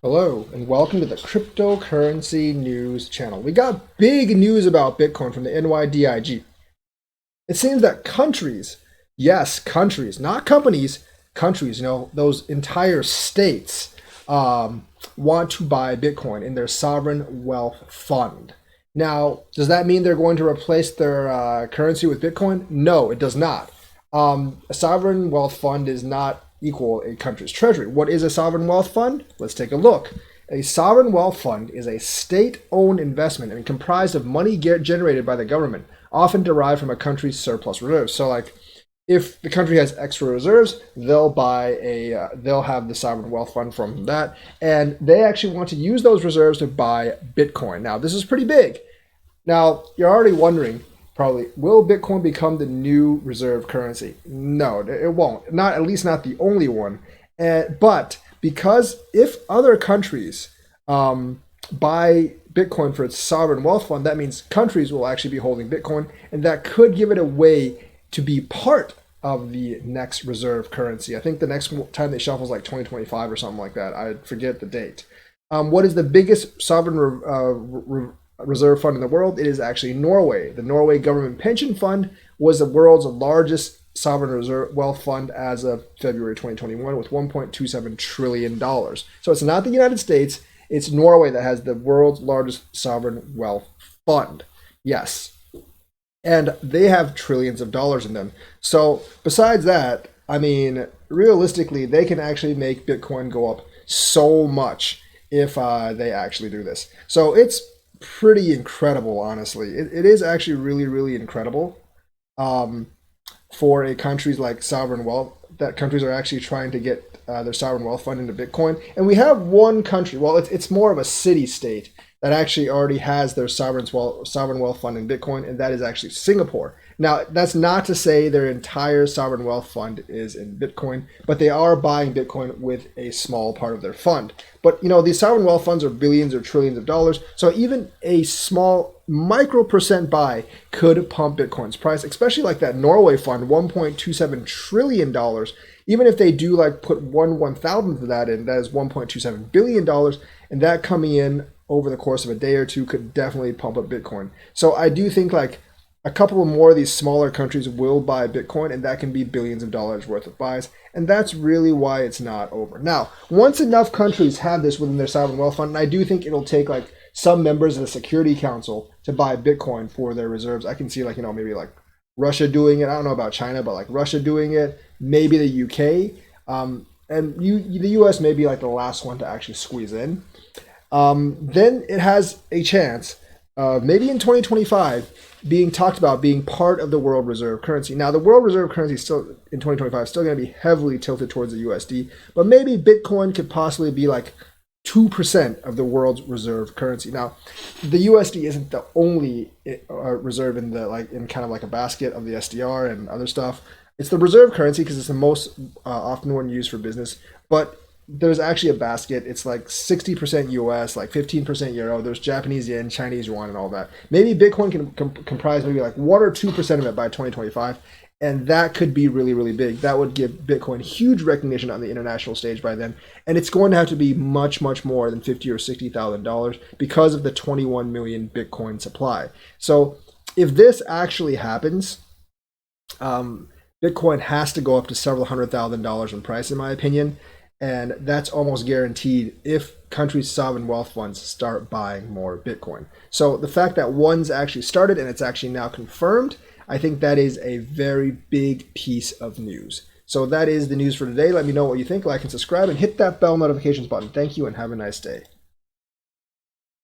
Hello, and welcome to the Cryptocurrency News channel. We got big news about Bitcoin from the NYDIG. It seems that countries, yes, countries, not companies, countries, those entire states want to buy Bitcoin in their sovereign wealth fund. Now, does that mean they're going to replace their currency with Bitcoin? No, it does not. A sovereign wealth fund is not equal a country's treasury. What is a sovereign wealth fund? Let's take a look. A sovereign wealth fund is a state-owned investment and comprised of money generated by the government, often derived from a country's surplus reserves. So, like, if the country has extra reserves, they'll they'll have the sovereign wealth fund from that, and they actually want to use those reserves to buy Bitcoin. Now, this is pretty big. Now, you're already wondering, probably, will Bitcoin become the new reserve currency? No, it won't. Not at least not the only one. But because if other countries buy Bitcoin for its sovereign wealth fund, that means countries will actually be holding Bitcoin, and that could give it a way to be part of the next reserve currency. I think the next time they shuffle is like 2025 or something like that. I forget the date. What is the biggest sovereign reserve fund in the world? It is actually Norway. The Norway Government Pension Fund was the world's largest sovereign reserve wealth fund as of February 2021 with $1.27 trillion. So it's not the United States, it's Norway that has the world's largest sovereign wealth fund. Yes. And they have trillions of dollars in them. So besides that, I mean, realistically, they can actually make Bitcoin go up so much if they actually do this. So it's pretty incredible, honestly. It is actually really, really incredible for a countries like sovereign wealth, that countries are actually trying to get their sovereign wealth fund into Bitcoin. And we have one country, well, it's more of a city state that actually already has their sovereign wealth fund in Bitcoin, and that is actually Singapore. Now, that's not to say their entire sovereign wealth fund is in Bitcoin, but they are buying Bitcoin with a small part of their fund. But, these sovereign wealth funds are billions or trillions of dollars, so even a small micro percent buy could pump Bitcoin's price, especially like that Norway fund, $1.27 trillion. Even if they do like put 1/1000th of that in, that is $1.27 billion, and that coming in over the course of a day or two could definitely pump up Bitcoin. So I do think like a couple more of these smaller countries will buy Bitcoin, and that can be billions of dollars worth of buys. And that's really why it's not over. Now, once enough countries have this within their sovereign wealth fund, and I do think it'll take like some members of the Security Council to buy Bitcoin for their reserves. I can see like, maybe like Russia doing it. I don't know about China, but like Russia doing it, maybe the UK. The US may be like the last one to actually squeeze in. Then it has a chance, maybe in 2025, being talked about being part of the world reserve currency. Now, the world reserve currency still in 2025 is still going to be heavily tilted towards the USD, but maybe Bitcoin could possibly be like 2% of the world's reserve currency. Now, the USD isn't the only reserve in kind of like a basket of the SDR and other stuff. It's the reserve currency because it's the most often one used for business, but there's actually a basket. It's like 60% US, like 15% Euro. There's Japanese yen, Chinese yuan, and all that. Maybe Bitcoin can comprise maybe like 1 or 2% of it by 2025. And that could be really, really big. That would give Bitcoin huge recognition on the international stage by then. And it's going to have to be much, much more than $50,000 or $60,000 because of the 21 million Bitcoin supply. So if this actually happens, Bitcoin has to go up to several $100,000 in price, in my opinion. And that's almost guaranteed if countries' sovereign wealth funds start buying more Bitcoin. So the fact that one's actually started and it's actually now confirmed, I think that is a very big piece of news. So that is the news for today. Let me know what you think, like and subscribe, and hit that bell notifications button. Thank you and have a nice day.